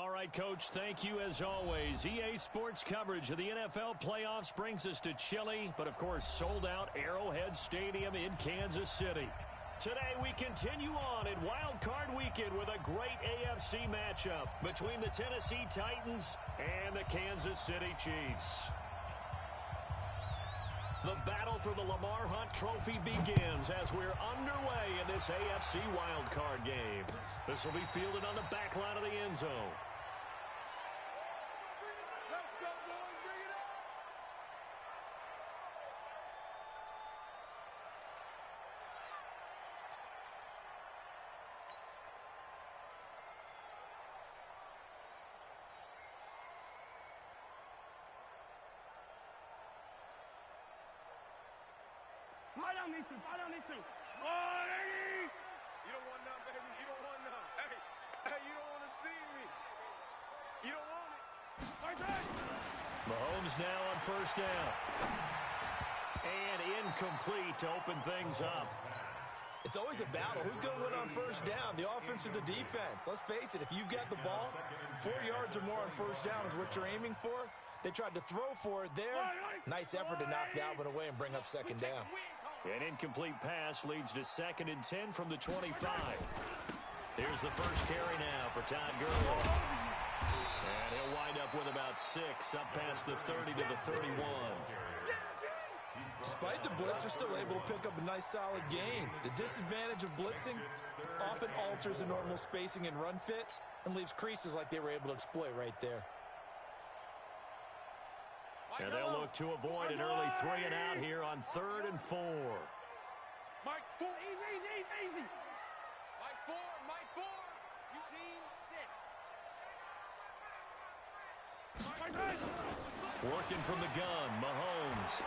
All right, Coach, thank you as always. EA Sports coverage of the NFL playoffs brings us to chilly, but of course sold-out Arrowhead Stadium in Kansas City. Today we continue on in Wild Card Weekend with a great AFC matchup between the Tennessee Titans and the Kansas City Chiefs. The battle for the Lamar Hunt Trophy begins as we're underway in this AFC wildcard game. This will be fielded on the back line of the end zone. Let's go, boys. Bring it up. Fire down these two. Oh, Eddie! You don't want none, baby. You don't want none. Hey, you don't want to see me. You don't want it. Right there. Mahomes now on first down. And incomplete to open things up. It's always a battle. Who's going to win on first down, the offense or the defense? Let's face it, if you've got the ball, 4 yards or more on first down is what you're aiming for. They tried to throw for it there. Nice effort to knock that one away and bring up second down. An incomplete pass leads to 2nd and 10 from the 25. Here's the first carry now for Todd Gurley. And he'll wind up with about 6 up past the 30 to the 31. Despite the blitz, they're still able to pick up a nice solid gain. The disadvantage of blitzing often alters the normal spacing and run fits and leaves creases like they were able to exploit right there. And they'll look to avoid an early 3 and out here on 3rd and 4. Mike 4. Easy. Mike 4. You seen 6. Working from the gun, Mahomes.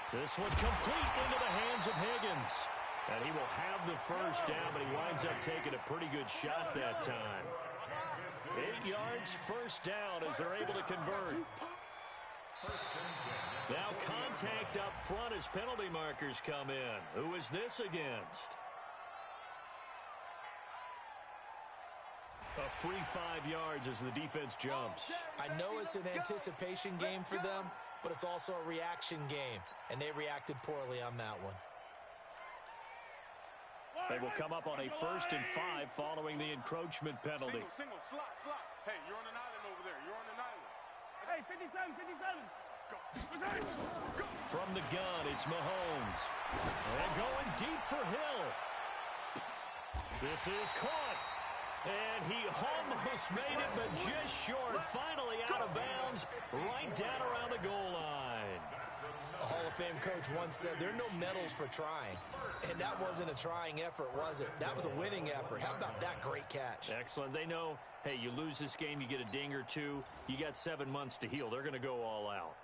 This one complete into the hands of Higgins. And he will have the first down, but he winds up taking a pretty good shot that time. 8 yards, first down as they're able to convert. Now contact up front as penalty markers come in. Who is this against? A free 5 yards as the defense jumps. I know it's an anticipation game for them, but it's also a reaction game, and they reacted poorly on that one. They will come up on a 1st and 5 following the encroachment penalty. Single, slot. Hey, you're on an island over there. You're on an island. Hey, 57. Go. From the gun, it's Mahomes. And going deep for Hill. This is caught. And he almost made it, but just short. Finally out of bounds, right down around the goal line. A Hall of Fame coach once said, there are no medals for trying. And that wasn't a trying effort, was it? That was a winning effort. How about that great catch? Excellent. They know, hey, you lose this game, you get a ding or two. You got 7 months to heal. They're going to go all out.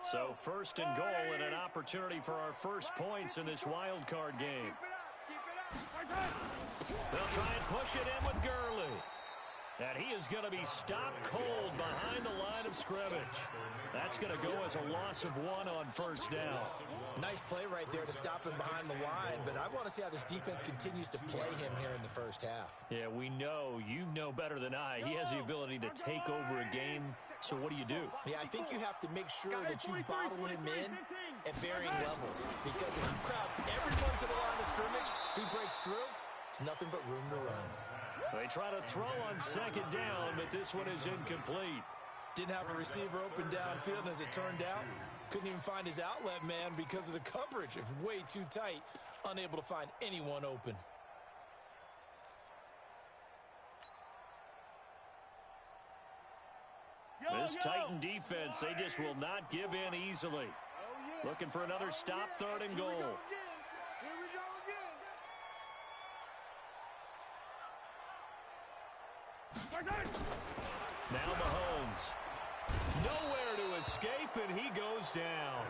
So 1st and goal and an opportunity for our first points in this wild card game. They'll try and push it in with Gurley. And he is going to be stopped cold behind the line of scrimmage. That's going to go as a loss of 1 on first down. Nice play right there to stop him behind the line, but I want to see how this defense continues to play him here in the first half. Yeah, we know. You know better than I. He has the ability to take over a game, so what do you do? Yeah, I think you have to make sure that you bottle him in at varying levels, because if you crowd everyone to the line of scrimmage, if he breaks through, there's nothing but room to run. They try to throw on 2nd down, but this one is incomplete. Didn't have a receiver open downfield, and as it turned out, couldn't even find his outlet man because of the coverage. It's way too tight, unable to find anyone open. This Titan defense, they just will not give in easily. Looking for another stop, 3rd and goal. Here we go again. Now Mahomes. Nowhere to escape, and he goes down.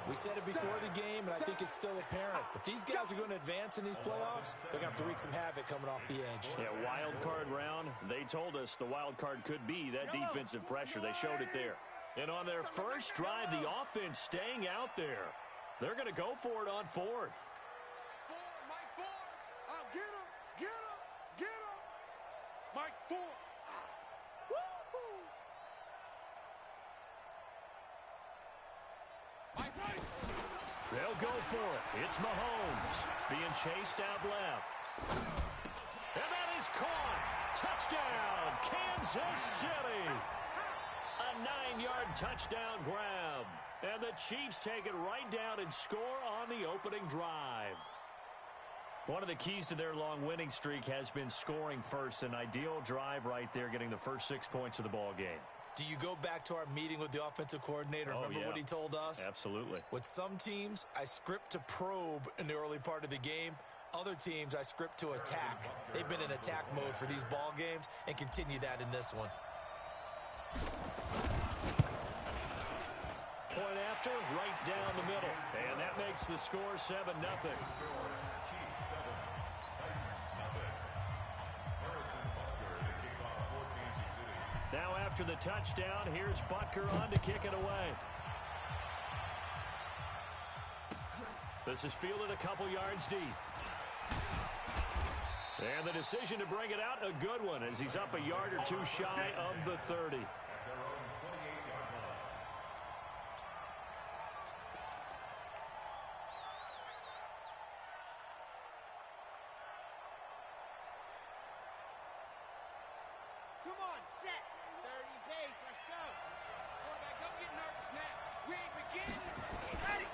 We said it before the game, and I think it's still apparent. If these guys are going to advance in these playoffs, they're going to have to wreak some havoc coming off the edge. Yeah, wild card round. They told us the wild card could be that defensive pressure. They showed it there. And on their first drive, the offense staying out there. They're going to go for it on fourth. Mike Ford. Oh, get him. Get him. Get him. Mike Ford. Woo-hoo. They'll go for it. It's Mahomes being chased out left. And that is caught. Touchdown, Kansas City. A 9-yard touchdown grab. And the Chiefs take it right down and score on the opening drive. One of the keys to their long winning streak has been scoring first. An ideal drive right there, getting the first 6 points of the ball game. Do you go back to our meeting with the offensive coordinator? Remember what he told us? Absolutely. With some teams, I script to probe in the early part of the game. Other teams, I script to attack. They've been in attack mode for these ball games and continue that in this one. Point after, right down the middle. And that makes the score 7-0. Now after the touchdown, here's Butker on to kick it away. This is fielded a couple yards deep. And the decision to bring it out, a good one, as he's up a yard or two shy of the 30. Come on, set. 30 pace. Let's go. Quarterback, don't get nervous now. We ain't beginning. Ready.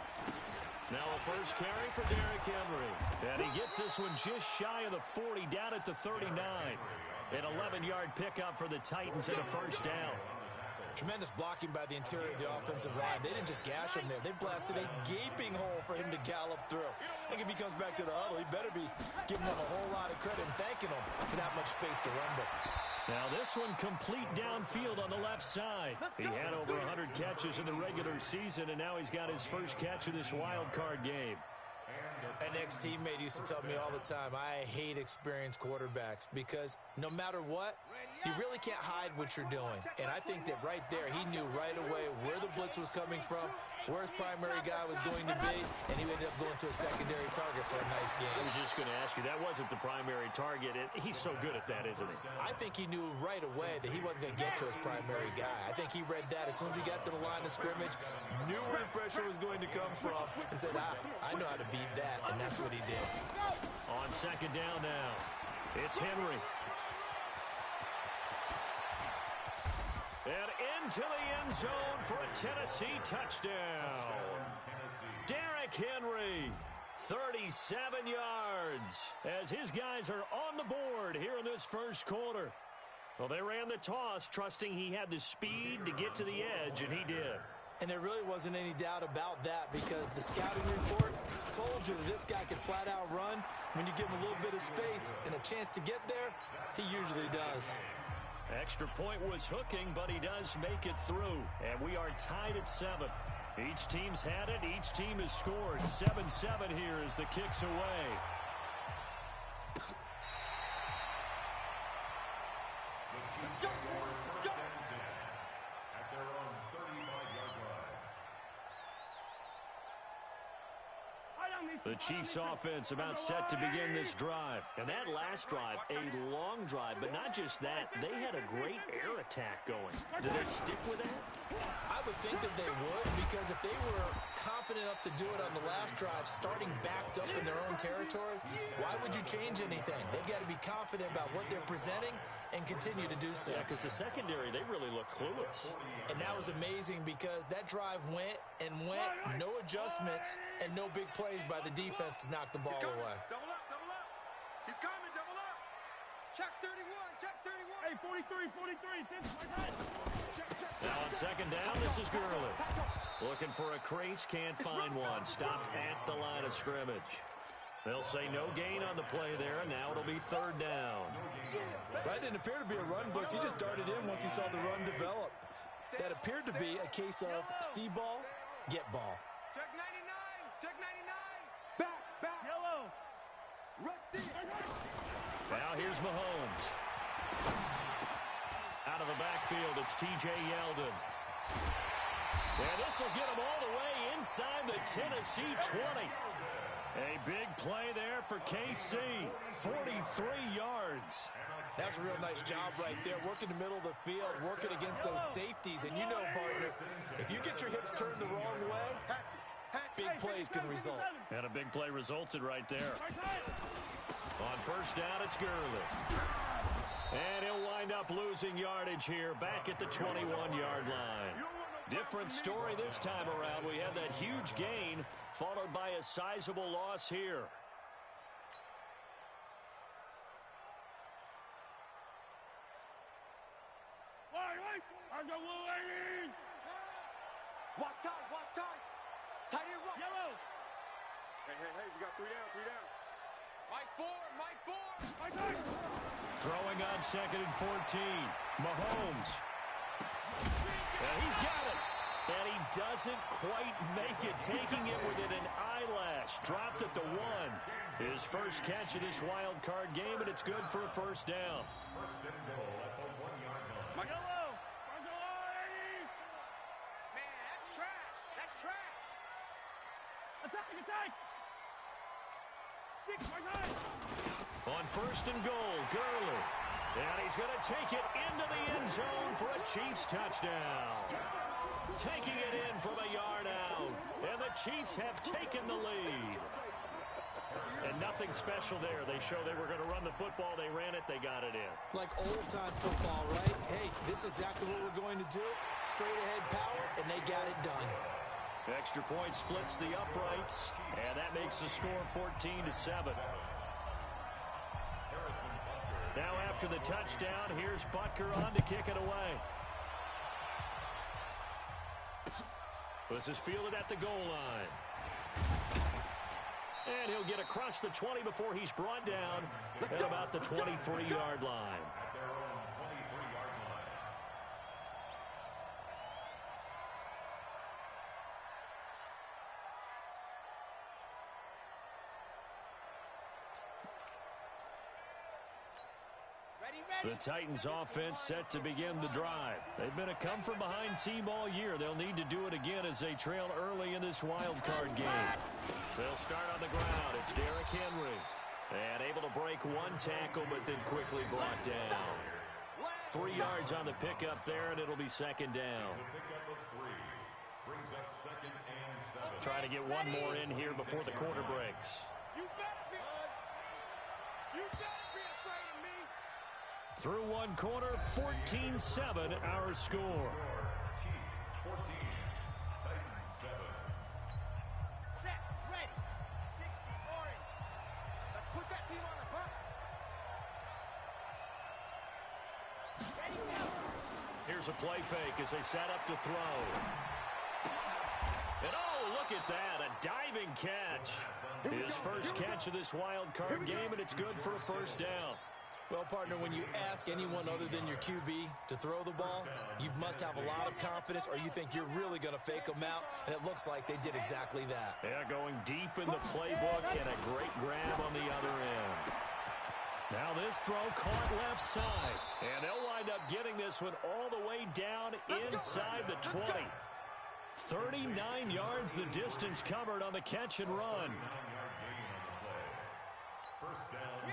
Now a first carry for Derrick Henry. And he gets this one just shy of the 40, down at the 39. An 11-yard pickup for the Titans and a first down. Tremendous blocking by the interior of the offensive line. They didn't just gash him there. They blasted a gaping hole for him to gallop through. I think if he comes back to the huddle, he better be giving them a whole lot of credit and thanking them for that much space to rumble. Now this one complete downfield on the left side. He had over 100 catches in the regular season, and now he's got his first catch of this wild card game. An ex-teammate used to tell me all the time, I hate experienced quarterbacks because no matter what, you really can't hide what you're doing. And I think that right there, he knew right away where the blitz was coming from, where his primary guy was going to be, and he ended up going to a secondary target for a nice game. I was just going to ask you, that wasn't the primary target. He's so good at that, isn't he? I think he knew right away that he wasn't going to get to his primary guy. I think he read that as soon as he got to the line of scrimmage, knew where the pressure was going to come from, and said, I know how to beat that, and that's what he did. On second down now, it's Henry. And into the end zone for a Tennessee touchdown. Derrick Henry, 37 yards, as his guys are on the board here in this first quarter. Well, they ran the toss, trusting he had the speed to get to the edge, and he did. And there really wasn't any doubt about that because the scouting report told you that this guy could flat out run. When you give him a little bit of space and a chance to get there, he usually does. Extra point was hooking, but he does make it through. And we are tied at 7. Each team's had it. Each team has scored. 7-7 here as the kick's away. The Chiefs offense about set to begin this drive. And that last drive, a long drive, but not just that, they had a great air attack going. Do they stick with that? I would think that they would, because if they were confident enough to do it on the last drive, starting backed up in their own territory, why would you change anything? They've got to be confident about what they're presenting and continue to do so. Yeah, because the secondary, they really look clueless. And that was amazing because that drive went and went, no adjustments, and no big plays by the defense to knock the ball away. Double up, double up. He's coming, double up. Check 31, check 31. Hey, 43, 43. Check. Now on second down, this is Gurley. Looking for a crease, can't find one. Stopped at the line of scrimmage. They'll say no gain on the play there, and now it'll be third down. That didn't appear to be a run blitz. He just darted in once he saw the run develop. That appeared to be a case of see ball, get ball. Check 99, check 99. Back. Yellow. Rush. Now here's Mahomes. Out of the backfield, it's T.J. Yeldon. And this will get him all the way inside the Tennessee 20. A big play there for KC. 43 yards. That's a real nice job right there. Working the middle of the field, working against those safeties. And you know, partner, if you get your hips turned the wrong way, big plays can result. And a big play resulted right there. On first down, it's Gurley. And he'll wind up losing yardage here back at the 21-yard line. Different story this time around. We had that huge gain followed by a sizable loss here. Watch time. Tight end right. Yellow. Hey, we got 3 down. Mike 4. Throwing on 2nd and 14. Mahomes. And he's got it. And he doesn't quite make it, taking it within an eyelash. Dropped at the 1. His first catch of this wild card game, and it's good for a first down. Attack! 6, On first and goal, Gurley. And he's going to take it into the end zone for a Chiefs touchdown. Taking it in from a yard out. And the Chiefs have taken the lead. And nothing special there. They showed they were going to run the football. They ran it. They got it in. Like old-time football, right? Hey, this is exactly what we're going to do. Straight ahead power, and they got it done. Extra point splits the uprights, and that makes the score 14-7. Now after the touchdown, here's Butker on to kick it away. This is fielded at the goal line. And he'll get across the 20 before he's brought down at about the 23-yard line. The Titans offense set to begin the drive. They've been a come-from-behind team all year. They'll need to do it again as they trail early in this wild card game. They'll start on the ground. It's Derrick Henry. And able to break one tackle, but then quickly brought down. 3 yards on the pickup there, and it'll be second down. Trying to get one more in here before the quarter breaks. Through one quarter, 14-7 our score. Chiefs 14, Titans 7. Set, ready. 60 orange. Let's put that team on the bus. Ready, go. Here's a play fake as they set up to throw. And oh, look at that, a diving catch. His first catch of this wild card game, and it's good for a first down. Well, partner, when you ask anyone other than your QB to throw the ball, you must have a lot of confidence or you think you're really going to fake them out, and it looks like they did exactly that. Yeah, going deep in the playbook and a great grab on the other end. Now this throw caught left side, and they'll wind up getting this one all the way down inside the 20. 39 yards the distance covered on the catch and run.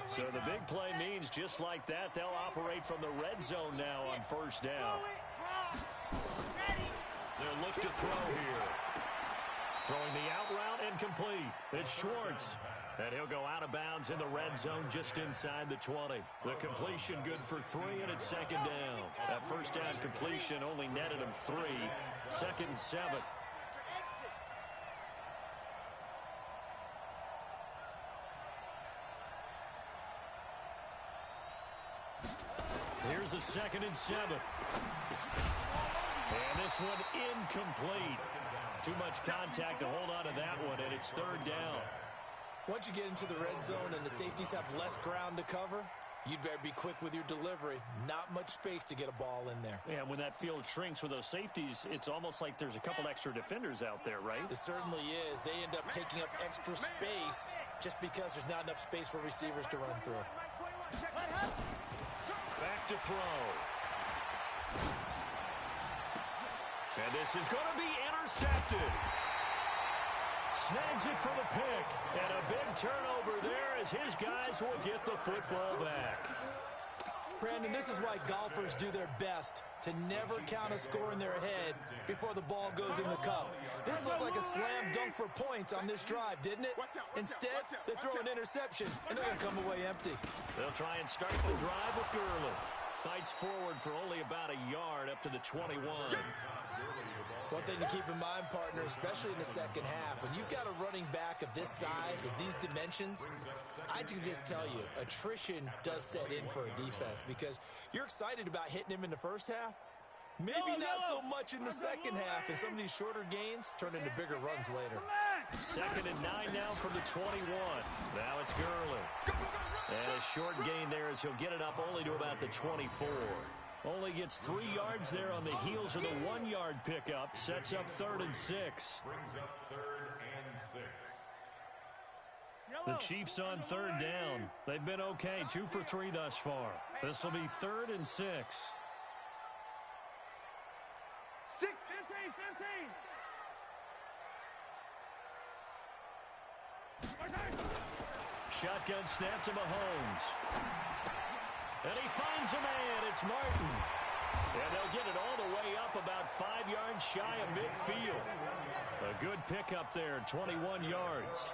So the big play means just like that, they'll operate from the red zone now on first down. They'll look to throw here. Throwing the out route and complete. It's Schwartz. And he'll go out of bounds in the red zone just inside the 20. The completion good for 3, and it's second down. That first down completion only netted him 3. Second and 7. Here's a second and 7. And this one incomplete. Too much contact to hold on to that one, and it's third down. Once you get into the red zone and the safeties have less ground to cover, you'd better be quick with your delivery. Not much space to get a ball in there. Yeah, when that field shrinks with those safeties, it's almost like there's a couple extra defenders out there, right? It certainly is. They end up taking up extra space just because there's not enough space for receivers to run through. Back to throw. And this is going to be intercepted. Snags it for the pick. And a big turnover there as his guys will get the football back. Brandon, this is why golfers do their best to never count a score in their head before the ball goes in the cup. This looked like a slam dunk for points on this drive, didn't it? Instead, they throw an interception, and they're going to come away empty. They'll try and start the drive with Gurley. Fights forward for only about a yard up to the 21. One thing to keep in mind, partner, especially in the second half, when you've got a running back of this size, of these dimensions, I can just tell you, attrition does set in for a defense because you're excited about hitting him in the first half. Maybe not so much in the second half, and some of these shorter gains turn into bigger runs later. 2nd and 9 now from the 21. Now it's Gurley. And a short gain there as he'll get it up only to about the 24. Only gets 3 yards there on the heels of the 1-yard pickup. Sets up 3rd and 6. Brings up 3rd and 6. The Chiefs on 3rd down. They've been okay, 2 for 3 thus far. This will be 3rd and 6. 6, 15, 15. Shotgun snap to Mahomes. And he finds a man. It's Martin. And they'll get it all the way up about 5 yards shy of midfield. A good pickup there, 21 yards.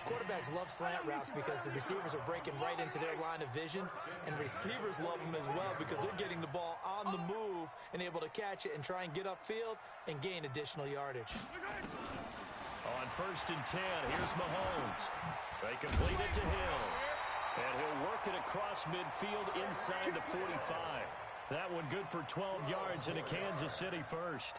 Quarterbacks love slant routes because the receivers are breaking right into their line of vision, and receivers love them as well because they're getting the ball on the move and able to catch it and try and get upfield and gain additional yardage. On 1st and 10, here's Mahomes. They complete it to Hill. And he'll work it across midfield inside the 45. That one good for 12 yards into Kansas City first.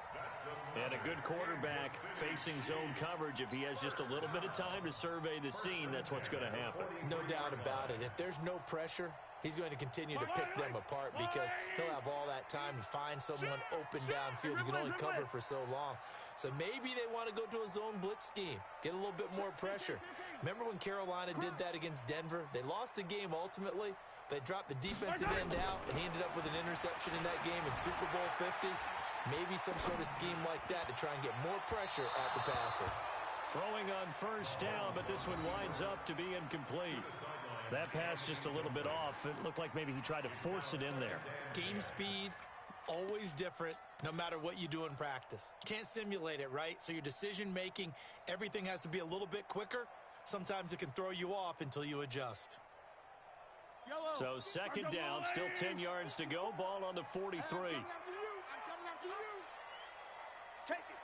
And a good quarterback facing zone coverage. If he has just a little bit of time to survey the scene, that's what's going to happen. No doubt about it. If there's no pressure, he's going to continue to pick them apart because he'll have all that time to find someone open downfield. You can only cover for so long. So maybe they want to go to a zone blitz scheme, get a little bit more pressure. Remember when Carolina did that against Denver? They lost the game ultimately. They dropped the defensive end out, and he ended up with an interception in that game in Super Bowl 50. Maybe some sort of scheme like that to try and get more pressure at the passer. Throwing on 1st down, but this one winds up to be incomplete. That pass just a little bit off. It looked like maybe he tried to force it in there. Game speed, always different, no matter what you do in practice. Can't simulate it, right? So your decision-making, everything has to be a little bit quicker. Sometimes it can throw you off until you adjust. So 2nd down, still 10 yards to go. Ball on the 43. I'm coming after you. Take it.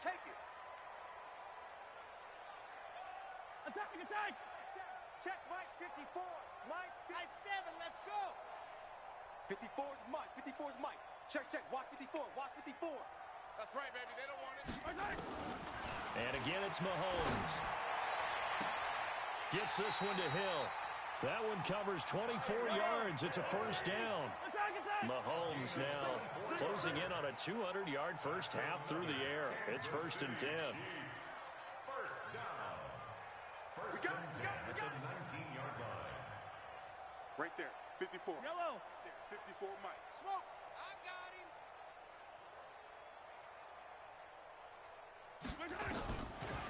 Attack. Check Mike 54. Mike 7, let's go. 54 is Mike. Check. Watch 54. That's right, baby. They don't want it. And again, it's Mahomes. Gets this one to Hill. That one covers 24 yards. It's a 1st down. Mahomes now closing in on a 200-yard first half through the air. It's 1st and 10. First down. First and 10 at the 19-yard line. Right there. 54. Yellow. There, 54 Mike. Smoke. I got him.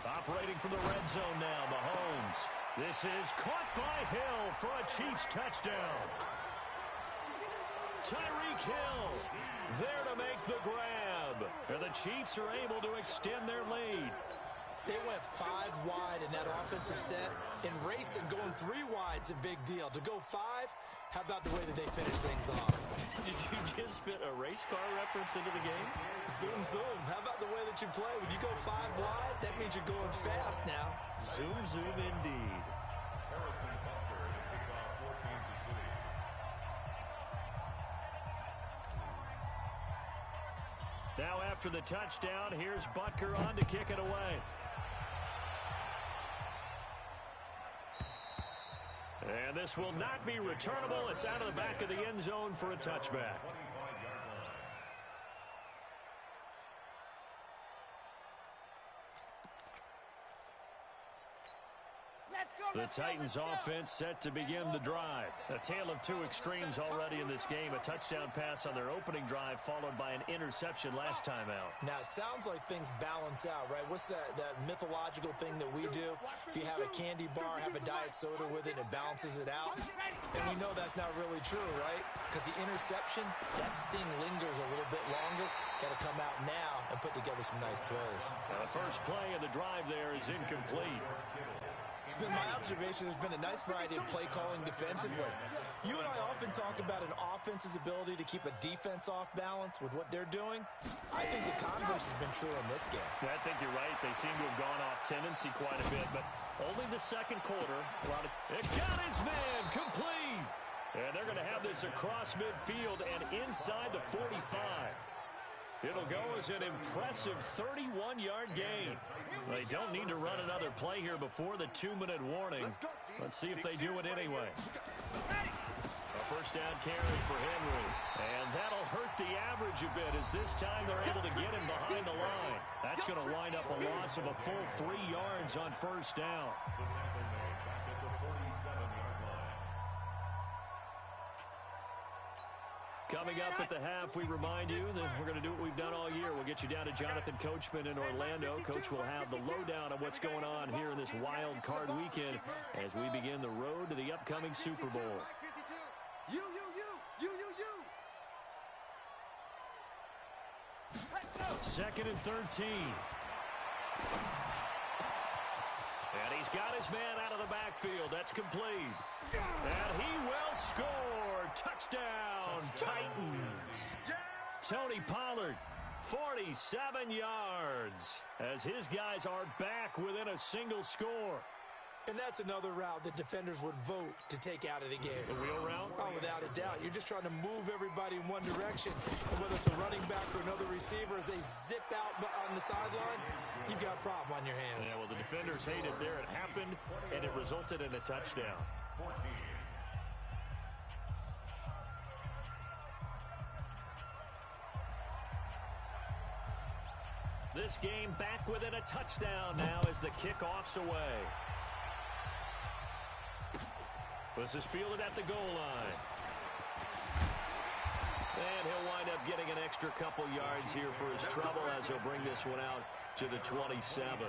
Operating from the red zone now, Mahomes. This is caught by Hill for a Chiefs touchdown. Tyreek Hill there to make the grab. And the Chiefs are able to extend their lead. They went 5 wide in that offensive set. In racing, going 3 wide's a big deal. To go 5, how about the way that they finish things off? Did you just fit a race car reference into the game? Zoom, zoom. How about the way that you play? When you go 5 wide, that means you're going fast now. Zoom, zoom indeed. Harrison Butker to kick off for Kansas City. Now after the touchdown, here's Butker on to kick it away. And this will not be returnable. It's out of the back of the end zone for a touchback. 25-yard line. Let's go. The Titans offense set to begin the drive. A tale of two extremes already in this game. A touchdown pass on their opening drive followed by an interception last time out. Now, it sounds like things balance out, right? What's that mythological thing that we do? If you have a candy bar, have a diet soda with it, it balances it out. And we know that's not really true, right? Because the interception, that sting lingers a little bit longer. Got to come out now and put together some nice plays. Now, the first play of the drive there is incomplete. It's been my observation there's been a nice variety of play calling defensively. You and I often talk about an offense's ability to keep a defense off balance with what they're doing. I think the converse has been true in this game. Yeah, I think you're right. They seem to have gone off tendency quite a bit, but only the second quarter. It got his man complete. And they're going to have this across midfield and inside the 45. It'll go as an impressive 31-yard gain. They don't need to run another play here before the 2-minute warning. Let's see if they do it anyway. A first down carry for Henry. And that'll hurt the average a bit as this time they're able to get him behind the line. That's going to wind up a loss of a full 3 yards on first down. Coming up at the half, we remind you that we're going to do what we've done all year. We'll get you down to Jonathan Coachman in Orlando. Coach will have the lowdown on what's going on here in this wild card weekend as we begin the road to the upcoming Super Bowl. Second and 13. And he's got his man out of the backfield. That's complete. And he will score. Touchdown, Titans. Tony Pollard, 47 yards, as his guys are back within a single score. And that's another route that defenders would vote to take out of the game. The wheel route? Oh, without a doubt. You're just trying to move everybody in one direction. And whether it's a running back or another receiver, as they zip out on the sideline, you've got a problem on your hands. Yeah, well, the defenders hate it there. It happened, and it resulted in a touchdown. 14. This game back within a touchdown now as the kickoff's away. This is fielded at the goal line. And he'll wind up getting an extra couple yards here for his trouble as he'll bring this one out to the 27.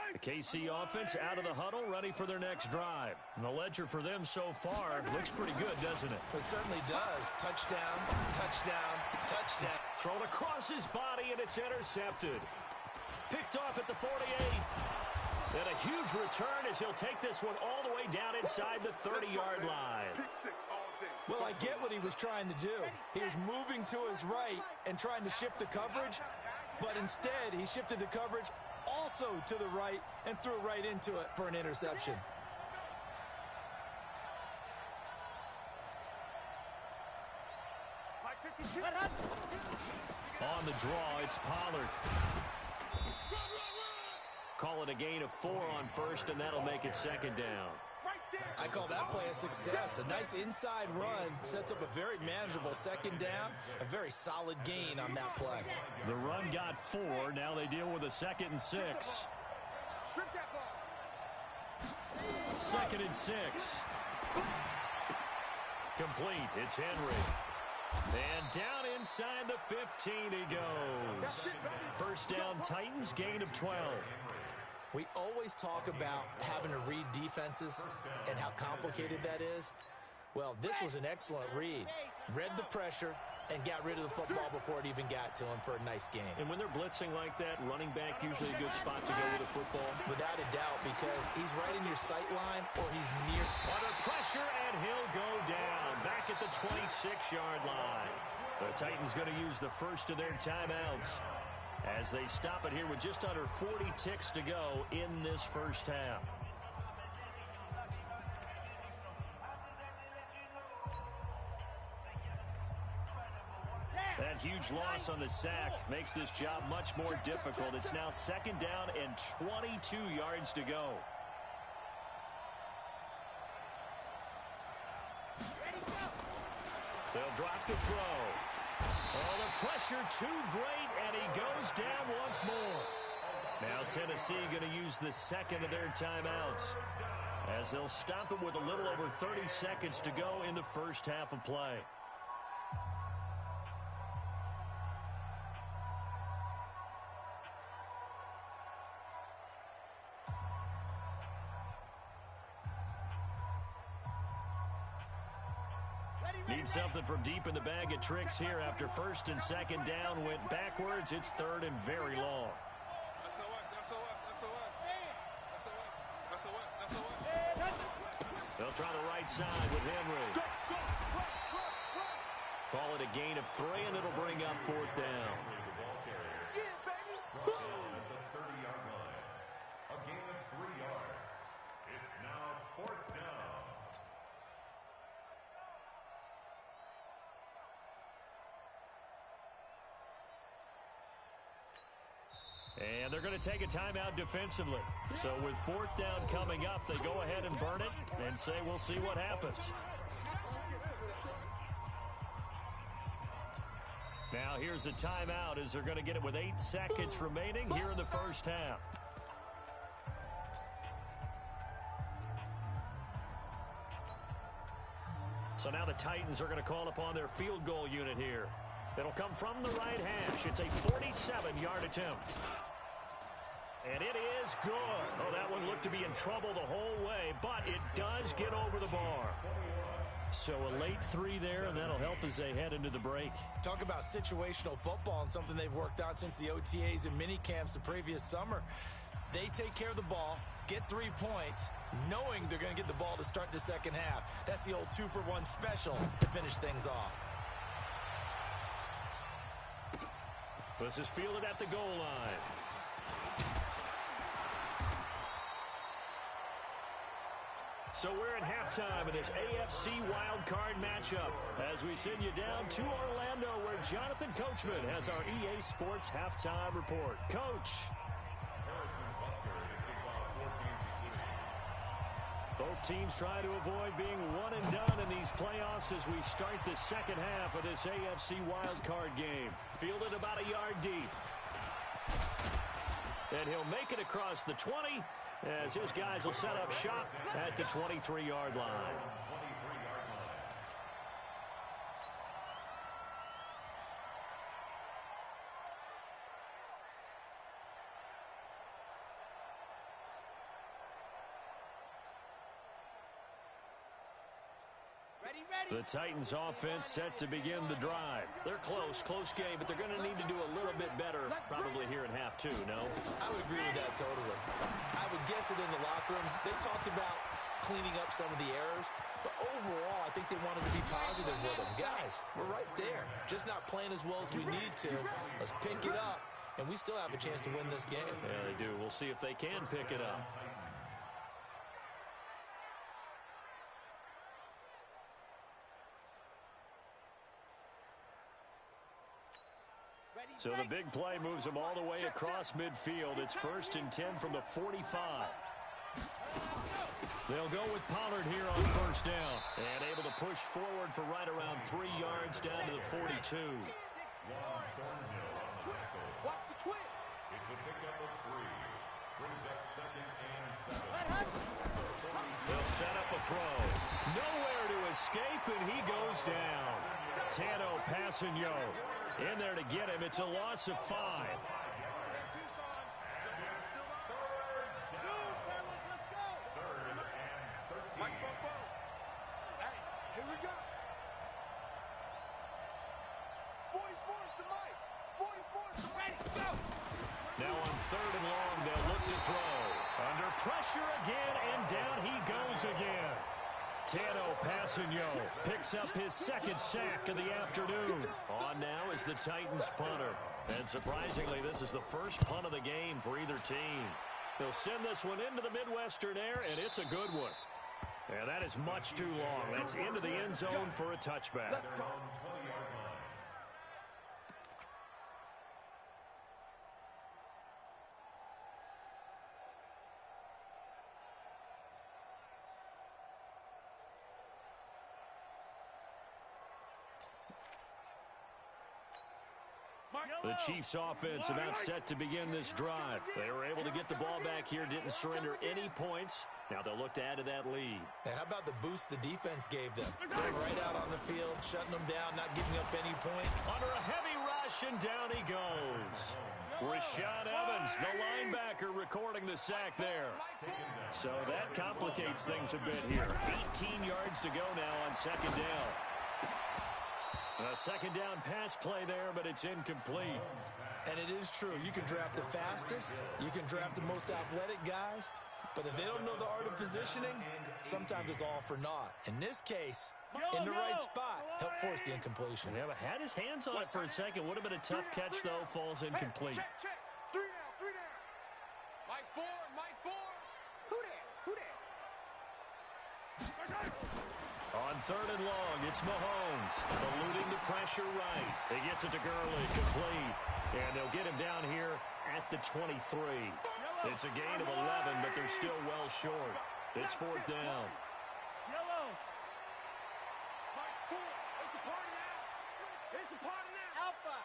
The KC offense out of the huddle, ready for their next drive. And the ledger for them so far looks pretty good, doesn't it? It certainly does. Touchdown, touchdown, touchdown. Thrown across his body, and it's intercepted. Picked off at the 48. And a huge return as he'll take this one all the way down inside the 30-yard line. Well, I get what he was trying to do. He was moving to his right and trying to shift the coverage, but instead he shifted the coverage also to the right and threw right into it for an interception. On the draw, it's Pollard. Call it a gain of 4 on first, and that'll make it second down. I call that play a success. A nice inside run sets up a very manageable second down. A very solid gain on that play. The run got 4. Now they deal with a 2nd and 6. Second and 6. Complete. It's Henry. And down inside the 15 he goes. First down Titans, gain of 12. We always talk about having to read defenses and how complicated that is. Well, this was an excellent read. Read the pressure and got rid of the football before it even got to him for a nice game. And when they're blitzing like that, running back usually a good spot to go with the football. Without a doubt, because he's right in your sight line or he's near. Under pressure, and he'll go down. Back at the 26-yard line. The Titans going to use the first of their timeouts as they stop it here with just under 40 ticks to go in this first half. That That huge loss on the sack makes this job much more difficult. It's now 2nd down and 22 yards to go. They'll drop the throw. Oh, the pressure too great, and he goes down once more. Now Tennessee going to use the second of their timeouts, as they'll stop it with a little over 30 seconds to go in the first half of play. Need something from deep in the bag of tricks here after 1st and 2nd down went backwards. It's 3rd and very long. They'll try the right side with Henry. Call it a gain of 3, and it'll bring up 4th down. At the 30-yard line. A gain of 3 yards. It's now 4th down. And they're going to take a timeout defensively. So with 4th down coming up, they go ahead and burn it and say we'll see what happens. Now here's a timeout as they're going to get it with 8 seconds remaining here in the first half. So now the Titans are going to call upon their field goal unit here. It'll come from the right hash. It's a 47-yard attempt. And it is good. Oh, that one looked to be in trouble the whole way, but it does get over the bar. So a late 3 there, and that'll help as they head into the break. Talk about situational football and something they've worked out since the OTAs and mini camps the previous summer. They take care of the ball, get 3 points, knowing they're going to get the ball to start the second half. That's the old 2-for-1 special to finish things off. This is fielded at the goal line. So we're at halftime of this AFC wildcard matchup as we send you down to Orlando, where Jonathan Coachman has our EA Sports halftime report. Coach. Both teams try to avoid being one and done in these playoffs as we start the second half of this AFC wildcard game. Fielded about a yard deep. And he'll make it across the 20 as his guys will set up shop at the 23-yard line. The Titans offense set to begin the drive. They're close game, but they're going to need to do a little bit better probably here in half 2, no? I would agree with that totally. I would guess it in the locker room. They talked about cleaning up some of the errors, but overall, I think they wanted to be positive with them. Guys, we're right there. Just not playing as well as we need to. Let's pick it up, and we still have a chance to win this game. Yeah, they do. We'll see if they can pick it up. So the big play moves them all the way across midfield. It's 1st and 10 from the 45. They'll go with Pollard here on 1st down. And able to push forward for right around 3 yards down to the 42. Watch the twins. It's a pickup of 3. Brings up 2nd and 7. They'll set up a throw. Nowhere to escape, and he goes down. Tano Passanio in there to get him. It's a loss of 5. Here we go. 44's the mic. 44's the ready. Go. Now on 3rd and long, they'll look to throw. Under pressure again, and down he goes again. Tano Passanio picks up his 2nd sack of the afternoon. On now is the Titans punter. And surprisingly, this is the first punt of the game for either team. They'll send this one into the Midwestern air, and it's a good one. And that is much too long. That's into the end zone for a touchback. The Chiefs offense about set to begin this drive. They were able to get the ball back here, didn't surrender any points. Now they'll look to add to that lead. Hey, how about the boost the defense gave them? Going right out on the field, shutting them down, not giving up any point. Under a heavy rush, and down he goes. Rashad Evans, the linebacker, recording the sack there. So that complicates things a bit here. 18 yards to go now on second down. A second down pass play there, but it's incomplete. And it is true. You can draft the fastest. You can draft the most athletic guys. But if they don't know the art of positioning, sometimes it's all for naught. In this case, in the right spot, help force the incompletion. Yeah, but had his hands on it for a second. Would have been a tough catch, though. Falls incomplete. Check, check. 3 down. Mike 4. Who there? On third and long, it's Mahomes, eluding the pressure right. He gets it to Gurley, complete. And they'll get him down here at the 23. It's a gain of 11, but they're still well short. It's fourth down. Mike 4. It's a party now. Alpha.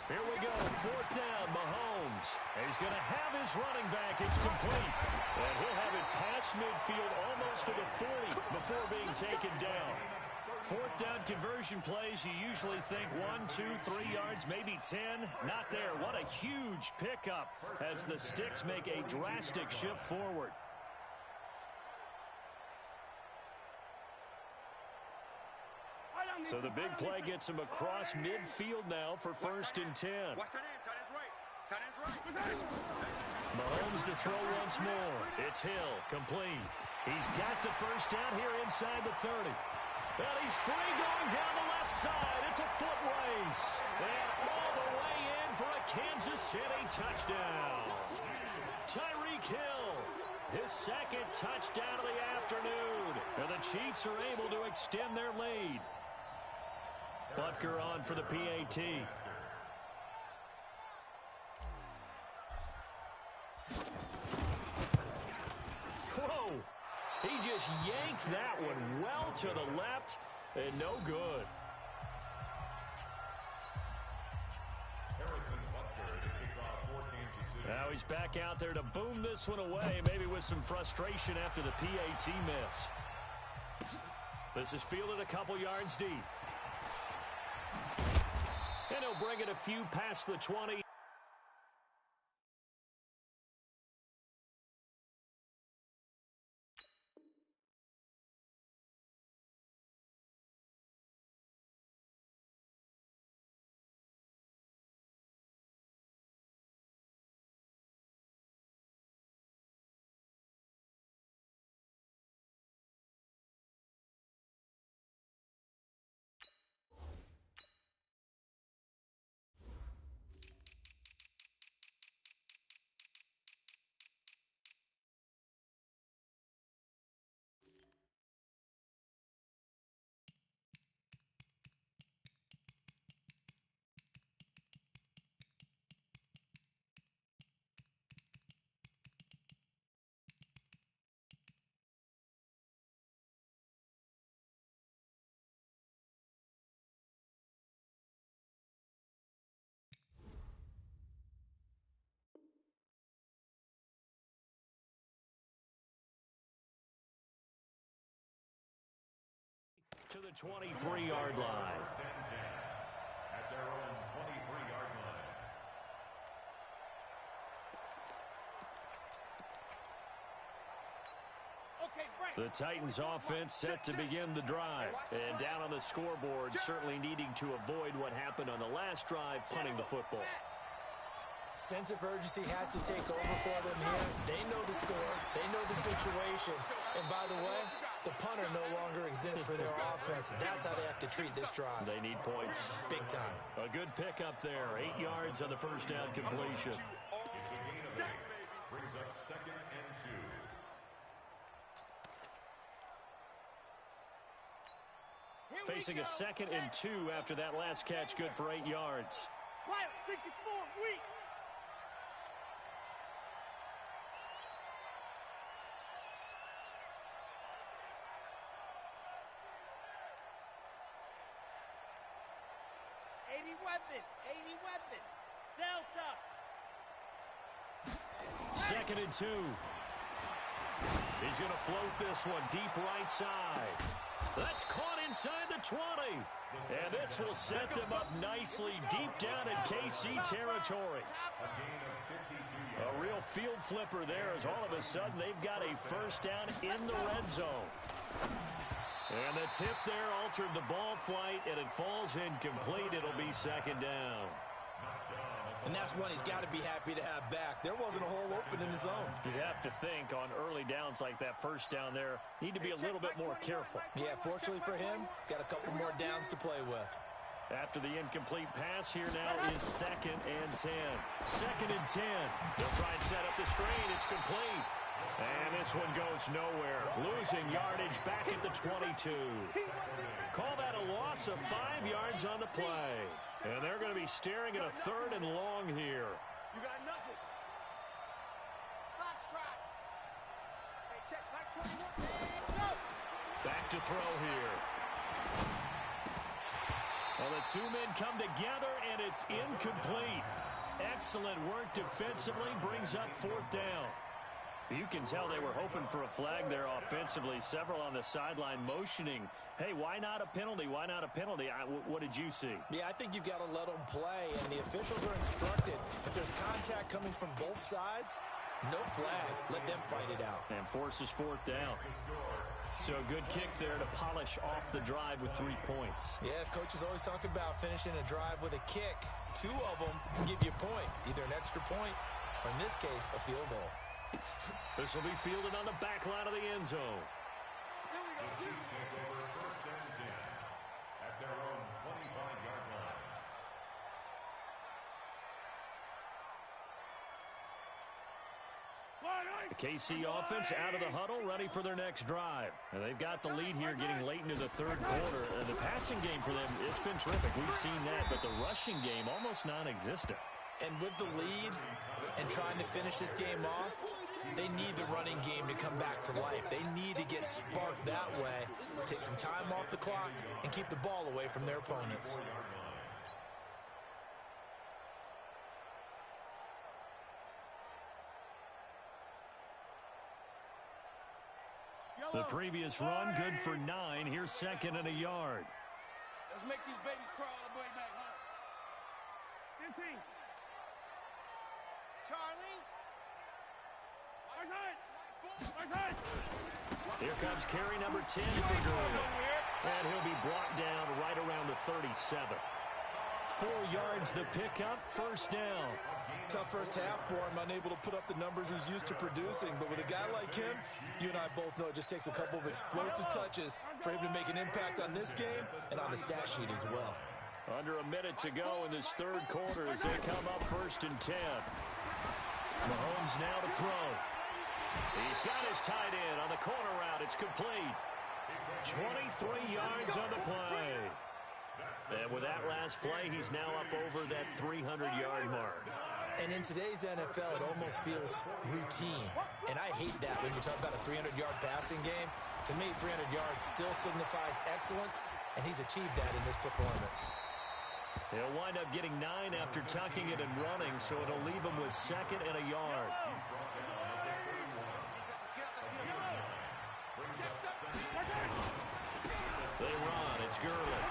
Here we go, fourth down, Mahomes. He's going to have his running back. It's complete. And he'll have it past midfield almost to the 40 before being taken down. Fourth down conversion plays, you usually think 1, 2, 3 yards, maybe 10. Not there. What a huge pickup as the Sticks make a drastic shift forward. So the big play gets him across midfield now for first and 10. Watch tight end's right. Tight end's right. Mahomes to throw once more. It's Hill, complete. He's got the first down here inside the 30. And he's free going down the left side. It's a foot race. And all the way in for a Kansas City touchdown. Tyreek Hill, his second touchdown of the afternoon. And the Chiefs are able to extend their lead. Butker on for the PAT. Whoa! He just yanked that one well to the left and no good. Now he's back out there to boom this one away, maybe with some frustration after the PAT miss. This is fielded a couple yards deep. And he'll bring it a few past the 20. To the 23-yard line. At their own 23-yard line. The Titans offense set to begin the drive. And down on the scoreboard, certainly needing to avoid what happened on the last drive, punting the football. Sense of urgency has to take over for them here. They know the score. They know the situation. And by the way, the punter no longer exists for their offense. That's how they have to treat this drive. They need points. Big time. A good pickup there. 8 yards on the first down completion. It's a gain of 8. Brings up second and 2. Facing a second and 2 after that last catch, good for 8 yards. Pilot 64, weak. 80 weapon. 80 weapon. Delta. 2nd and 2. He's going to float this one deep right side. That's caught inside the 20. And this will set them up nicely deep down in KC territory. A real field flipper there as all of a sudden they've got a first down in the red zone. And the tip there altered the ball flight, and it falls incomplete. It'll be 2nd down. And that's one he's got to be happy to have back. There wasn't a hole open in the zone. You'd have to think on early downs like that first down there, need to be a little bit more careful. Yeah, fortunately for him, got a couple more downs to play with. After the incomplete pass, here now is 2nd and 10. 2nd and 10. They'll try and set up the screen. It's complete. And this one goes nowhere. Losing yardage back at the 22. Call that a loss of 5 yards on the play. And they're going to be staring at a 3rd and long here. You got nothing. Foxtrot. Hey, check Mike 21. Back to throw here. Well, the two men come together, and it's incomplete. Excellent work defensively, brings up 4th down. You can tell they were hoping for a flag there offensively. Several on the sideline motioning, hey, why not a penalty? Why not a penalty? What did you see? Yeah, I think you've got to let them play, and the officials are instructed. If there's contact coming from both sides, no flag. Let them fight it out. And forces 4th down. So a good kick there to polish off the drive with 3 points. Yeah, coaches always talk about finishing a drive with a kick. 2 of them give you points, either an extra point or, in this case, a field goal. This will be fielded on the back line of the end zone. The Chiefs take over 1st and 10 at their own 25-yard line. The KC offense out of the huddle, ready for their next drive. And they've got the lead here getting late into the 3rd quarter. And the passing game for them, it's been terrific. We've seen that, but the rushing game almost non-existent. And with the lead and trying to finish this game off, they need the running game to come back to life. They need to get sparked that way, take some time off the clock, and keep the ball away from their opponents. The previous run, good for 9. Here's 2nd and a yard. Let's make these babies crawl all the way back, huh? 15. Charlie. Here comes carry number 10 for Gurley. And he'll be brought down right around the 37. 4 yards the pickup, 1st down. Tough first half for him, unable to put up the numbers he's used to producing. But with a guy like him, you and I both know it just takes a couple of explosive touches for him to make an impact on this game and on the stat sheet as well. Under a minute to go in this 3rd quarter as they come up 1st and 10. Mahomes now to throw. He's got his tight end on the corner route. It's complete. 23 yards on the play. And with that last play, he's now up over that 300-yard mark. And in today's NFL, it almost feels routine. And I hate that when you talk about a 300-yard passing game. To me, 300 yards still signifies excellence, and he's achieved that in this performance. He'll wind up getting 9 after tucking it and running, so it'll leave him with 2nd and a yard. They run. It's Gurley.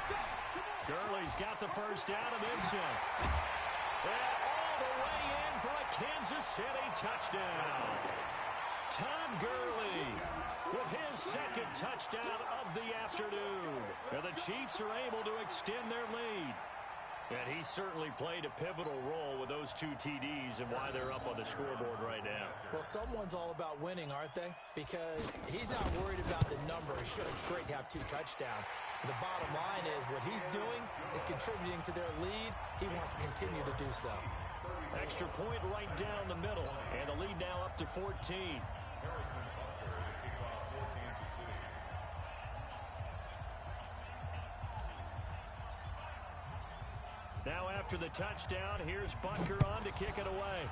Gurley's got the first down and then some. And all the way in for a Kansas City touchdown. Todd Gurley with his 2nd touchdown of the afternoon. And the Chiefs are able to extend their lead. And he certainly played a pivotal role with those 2 TDs and why they're up on the scoreboard right now. Well, someone's all about winning, aren't they? Because he's not worried about the number. Sure, it's great to have 2 touchdowns. But the bottom line is what he's doing is contributing to their lead. He wants to continue to do so. Extra point right down the middle. And the lead now up to 14. Now after the touchdown, here's Butker on to kick it away.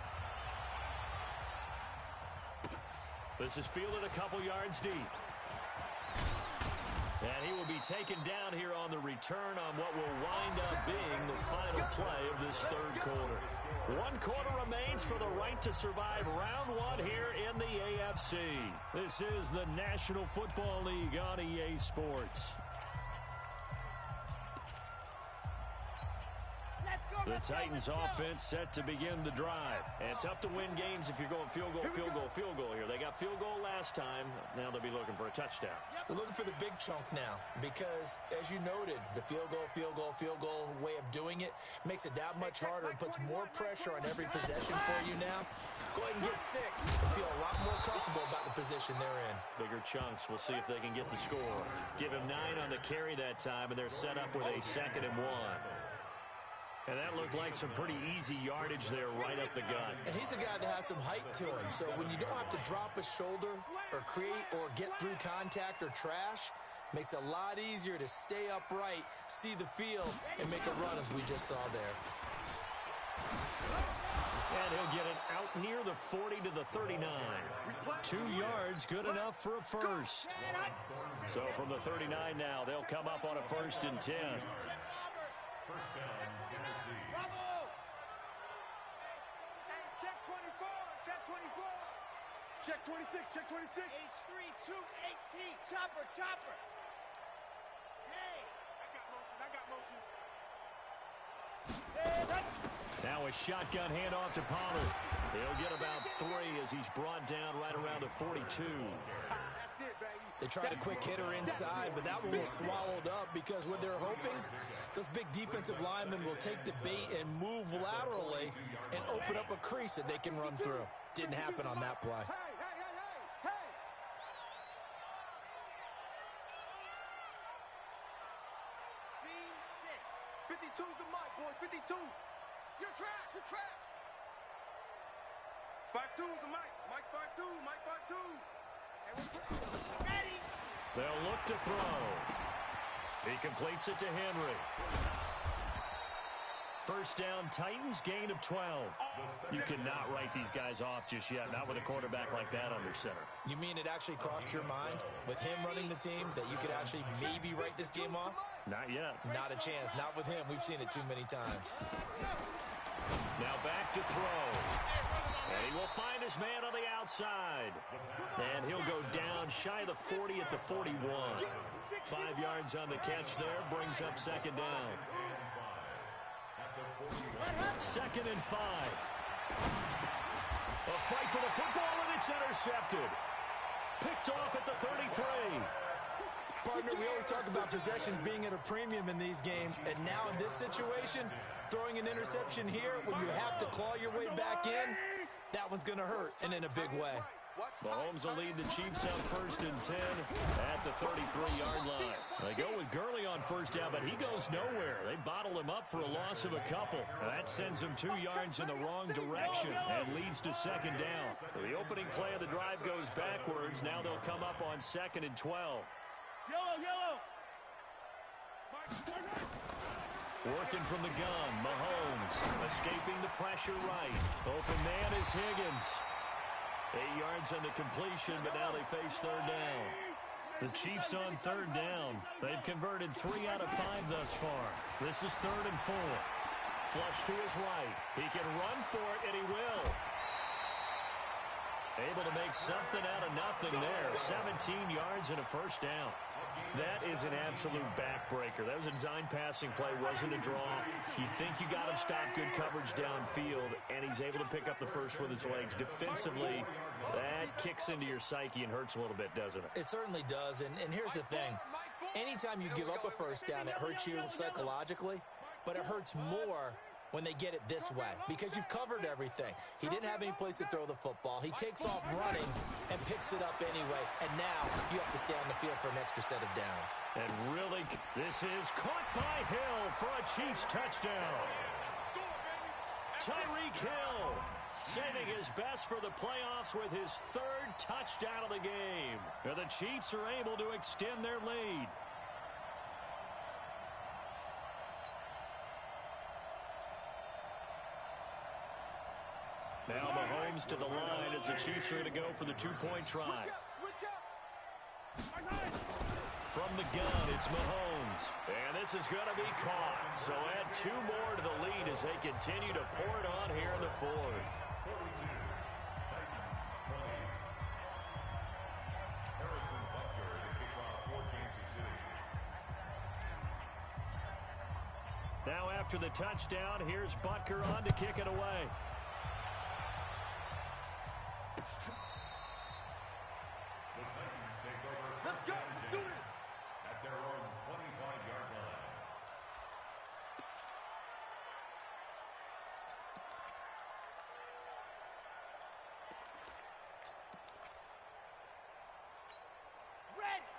This is fielded a couple yards deep. And he will be taken down here on the return on what will wind up being the final play of this third quarter. 1 quarter remains for the right to survive round 1 here in the AFC. This is the National Football League on EA Sports. The Titans offense set to begin the drive. And tough to win games if you're going field goal here. They got field goal last time. Now they'll be looking for a touchdown. They're looking for the big chunk now because, as you noted, the field goal way of doing it makes it that much harder and puts more pressure on every possession for you now. Go ahead and get 6 and feel a lot more comfortable about the position they're in. Bigger chunks. We'll see if they can get the score. Give him 9 on the carry that time, and they're set up with a 2nd and 1. And that looked like some pretty easy yardage there right up the gut. And he's a guy that has some height to him. So when you don't have to drop a shoulder or create or get through contact or trash, makes it a lot easier to stay upright, see the field, and make a run as we just saw there. And he'll get it out near the 40 to the 39. 2 yards, good enough for a first. So from the 39 now, they'll come up on a 1st and 10. First down, Tennessee. Bravo! Check 24, check 24. Check 26, check 26. H3, 218, chopper. Hey! I got motion. Now a shotgun handoff to Pollard. He'll get about 3 as he's brought down right around the 42. That's it, baby. They tried a quick hitter inside, but that one was swallowed up because what they're hoping, those big defensive linemen will take the bait and move laterally and open up a crease that they can run through. Didn't happen on that play. Hey! Scene 6. 52's the mic, boys. 52. You're trash. 52's the mic. Mike 52. Mike 52. Ready? They'll look to throw. He completes it to Henry. First down, Titans, gain of 12. You cannot write these guys off just yet, not with a quarterback like that under center. You mean it actually crossed your mind with him running the team that you could actually maybe write this game off? Not yet. Not a chance. Not with him. We've seen it too many times. Now back to throw. And he will find his man on the outside. And he'll go down shy of the 40 at the 41. 5 yards on the catch there, brings up 2nd down. 2nd and 5. A fight for the football, and it's intercepted. Picked off at the 33. Partner, we always talk about possessions being at a premium in these games, and now in this situation, throwing an interception here when you have to claw your way back in, that one's going to hurt, and in a big way. Mahomes will lead the Chiefs on 1st and 10 at the 33-yard line. They go with Gurley on 1st down, but he goes nowhere. They bottle him up for a loss of a couple. That sends him 2 yards in the wrong direction and leads to 2nd down. So the opening play of the drive goes backwards. Now they'll come up on 2nd and 12. Yellow. Working from the gun, Mahomes escaping the pressure right. Open man is Higgins. 8 yards on the completion, but now they face 3rd down. The Chiefs on 3rd down. They've converted 3 out of 5 thus far. This is 3rd and 4. Flush to his right. He can run for it, and he will. Able to make something out of nothing there. 17 yards and a 1st down. That is an absolute backbreaker. That was a design passing play, wasn't a draw. You think you got him stopped, good coverage downfield, and he's able to pick up the first with his legs. Defensively, that kicks into your psyche and hurts a little bit, doesn't it? It certainly does, and here's the thing. Anytime you give up a 1st down, it hurts you psychologically, but it hurts more when they get it this way because you've covered everything. He didn't have any place to throw the football. He takes off running and picks it up anyway, and now you have to stay on the field for an extra set of downs. And really, this is caught by Hill for a Chiefs touchdown. Tyreek Hill saving his best for the playoffs with his 3rd touchdown of the game. And the Chiefs are able to extend their lead. Now Mahomes to the line as the Chiefs are going to go for the 2-point try. Switch up. From from the gun, it's Mahomes. And this is going to be caught. So add 2 more to the lead as they continue to pour it on here in the fourth. Now after the touchdown, here's Butker on to kick it away. Let's go. Let's do this. At their own 25-yard line.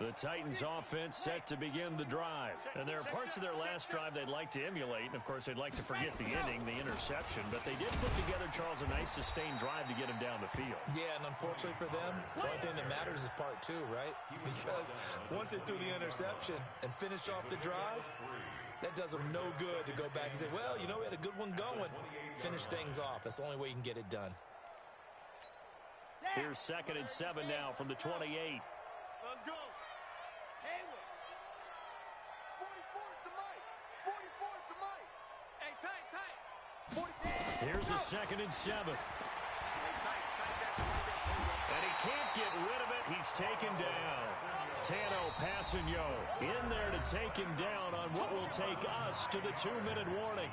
The Titans offense set to begin the drive. And there are parts of their last drive they'd like to emulate. And, of course, they'd like to forget the ending, the interception. But they did put together, Charles, a nice sustained drive to get him down the field. Yeah, and unfortunately for them, the only thing that matters is part 2, right? Because once they threw the interception and finished off the drive, that does them no good to go back and say, well, you know, we had a good one going. Finish things off. That's the only way you can get it done. Here's 2nd and 7 now from the 28. Let's go. Hayward. 44's the Mike. 44's the Mike. Hey, tight. 46. Here's a 2nd and 7. And he can't get rid of it. He's taken down. Tano Passanio in there to take him down on what will take us to the 2-minute warning.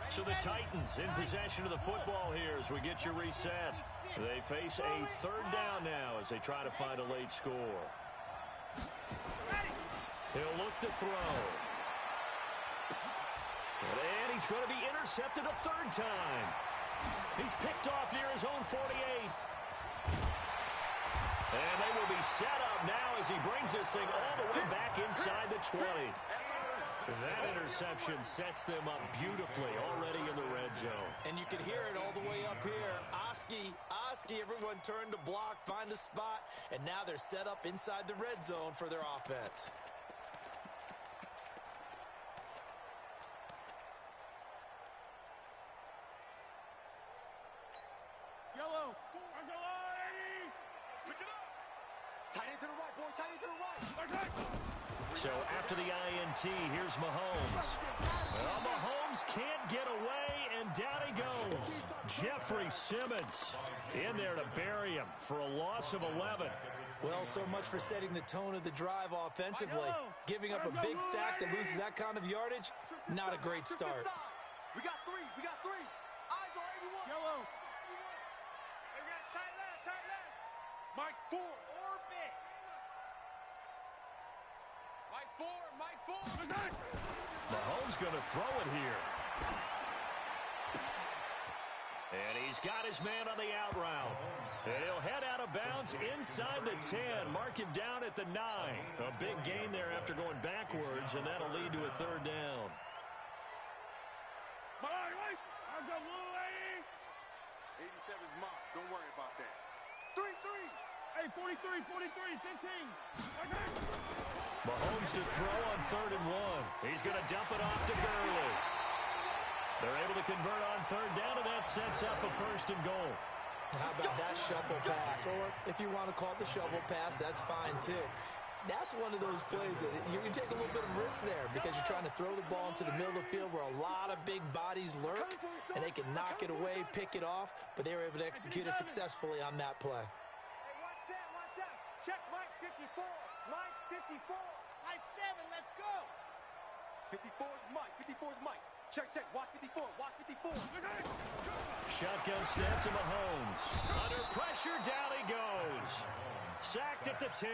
So the Titans in possession of the football here as we get you reset. They face a 3rd down now as they try to find a late score. He'll look to throw. And he's going to be intercepted a 3rd time. He's picked off near his own 48. And they will be set up now as he brings this thing all the way back inside the 20. That interception sets them up beautifully already in the red zone. And you can hear it all the way up here. Oski, everyone turned to block, find a spot, and now they're set up inside the red zone for their offense. Yellow. Pick it up. Tight end to the right, boy. Tight end to the right. So after the INT, here's Mahomes. Well, Mahomes can't get away, and down he goes. Jeffrey Simmons in there to bury him for a loss of 11. Well, so much for setting the tone of the drive offensively. Giving up a big sack that loses that kind of yardage, not a great start. We got 3. Eyes on 81. Yellow. We got tight left. Mike 4. Orbit. Mike 4. Mahomes going to throw it here. And he's got his man on the out route. And he'll head out of bounds inside the 10. Mark him down at the 9. A big gain there after going backwards, and that'll lead to a 3rd down. 87's mine. Don't worry about that. 3. Hey, 43, 15. Mahomes to throw on 3rd and 1. He's going to dump it off to Gurley. They're able to convert on 3rd down, and that sets up a 1st and goal. How about that shuffle pass? Or if you want to call it the shovel pass, that's fine too. That's one of those plays that you can take a little bit of risk there because you're trying to throw the ball into the middle of the field where a lot of big bodies lurk, and they can knock it away, pick it off, but they were able to execute it successfully on that play. Watch out. Check Mike 54. Mike 54. High 7, let's go. 54's Mike. 54's Mike. Check. Watch 54. Shotgun snap to Mahomes. Under pressure, down he goes. Sacked at the 10.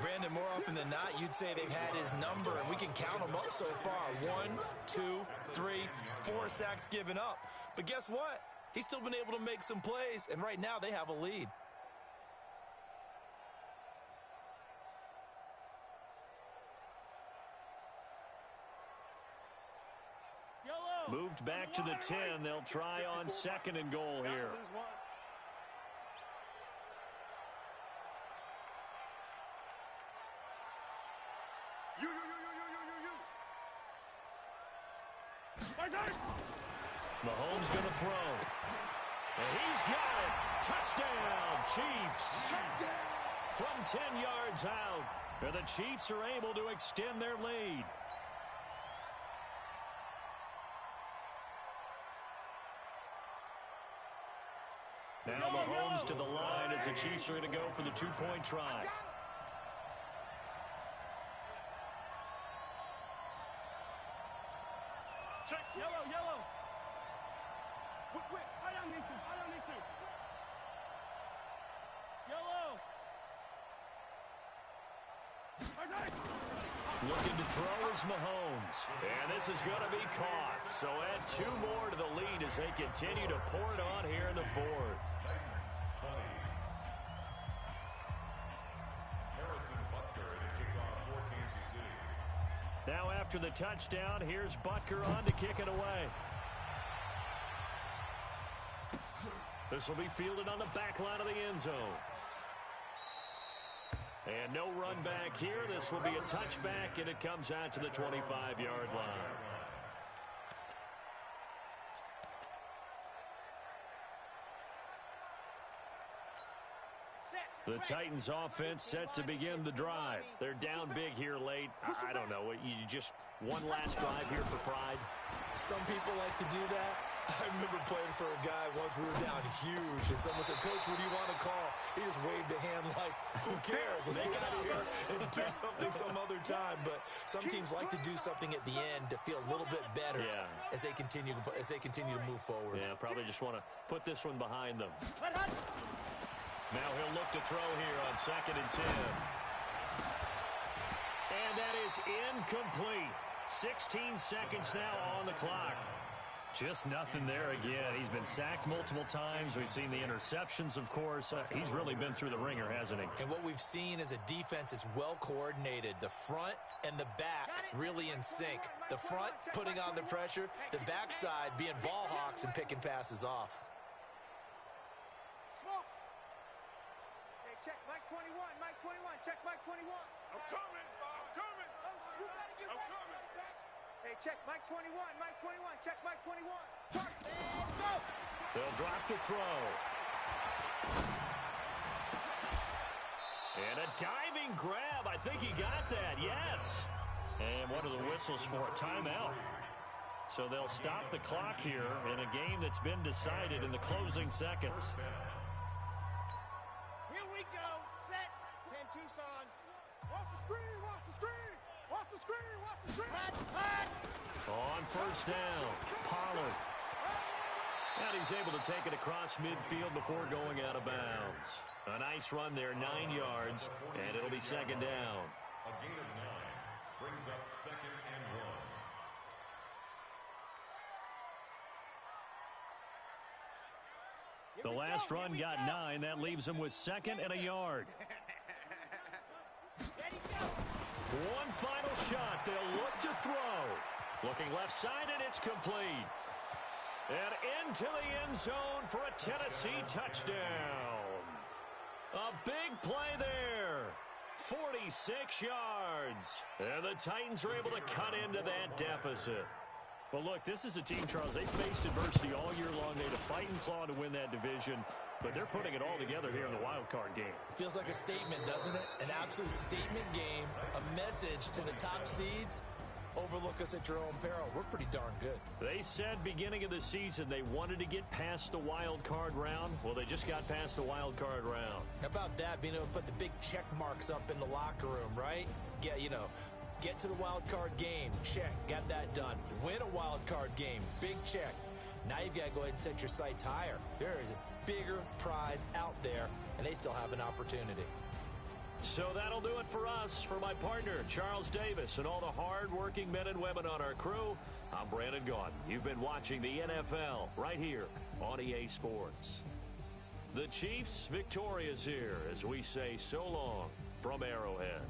Brandon, more often than not, you'd say they've had his number, and we can count them up so far. 1, 2, 3, 4 sacks given up. But guess what? He's still been able to make some plays, and right now they have a lead. Moved back to the 10. They'll try on 2nd and goal here. Mahomes going to throw. And he's got it. Touchdown, Chiefs. from 10 yards out. And the Chiefs are able to extend their lead. Now Mahomes to the line as the Chiefs are going to go for the two-point try. Yellow. Whip. I don't need to. Yellow. Looking to throw is Mahomes. And this is going to be caught. So add 2 more to the lead as they continue to pour it on here in the fourth. Now after the touchdown, here's Butker on to kick it away. This will be fielded on the back line of the end zone. And no run back here. This will be a touchback, and it comes out to the 25-yard line. The Titans offense set to begin the drive. They're down big here late. I don't know. You just one last drive here for pride. Some people like to do that. I remember playing for a guy once. We were down huge, and someone said, "Coach, what do you want to call?" He just waved a hand like, "Who cares? Let's get out of here and do something some other time." But some teams like to do something at the end to feel a little bit better as they continue to move forward. Yeah, probably just want to put this one behind them. Now he'll look to throw here on 2nd and 10. And that is incomplete. 16 seconds now on the clock. Just nothing there again. He's been sacked multiple times. We've seen the interceptions, of course. He's really been through the ringer, hasn't he? And what we've seen is a defense that's well coordinated. The front and the back really in sync. The front putting on the pressure. The backside being ball hawks and picking passes off. Check Mike 21, check Mike 21. I'm coming. Hey, check Mike 21, check Mike 21. Turn, and go. They'll drop to throw. And a diving grab. I think he got that, yes. And what are the whistles for? A timeout. So they'll stop the clock here in a game that's been decided in the closing seconds. Here we go. Set. 10 Tucson. Watch the screen. Hot. On first down, Pollard. And he's able to take it across midfield before going out of bounds. A nice run there, 9 yards, and it'll be 2nd down. A gain of 9 brings up 2nd and 1. The last run got 9. That leaves him with 2nd and a yard. One final shot. They'll look to throw. Looking left side, and it's complete. And into the end zone for a Tennessee touchdown. A big play there. 46 yards. And the Titans are able to cut into that deficit. Well, look, this is a team, Charles. They faced adversity all year long. They had to fight and claw to win that division. But they're putting it all together here in the wild card game. Feels like a statement, doesn't it? An absolute statement game, a message to the top seeds. Overlook us at your own peril. We're pretty darn good. They said beginning of the season they wanted to get past the wild card round. Well, they just got past the wild card round. How about that? Being able to put the big check marks up in the locker room, right? Yeah, you know, get to the wild card game. Check. Got that done. Win a wild card game. Big check. Now you've got to go ahead and set your sights higher. There is a bigger prize out there, and they still have an opportunity. So that'll do it for us. For my partner, Charles Davis, and all the hard-working men and women on our crew, I'm Brandon Gaudin. You've been watching the NFL right here on EA Sports. The Chiefs victorious here as we say so long from Arrowhead.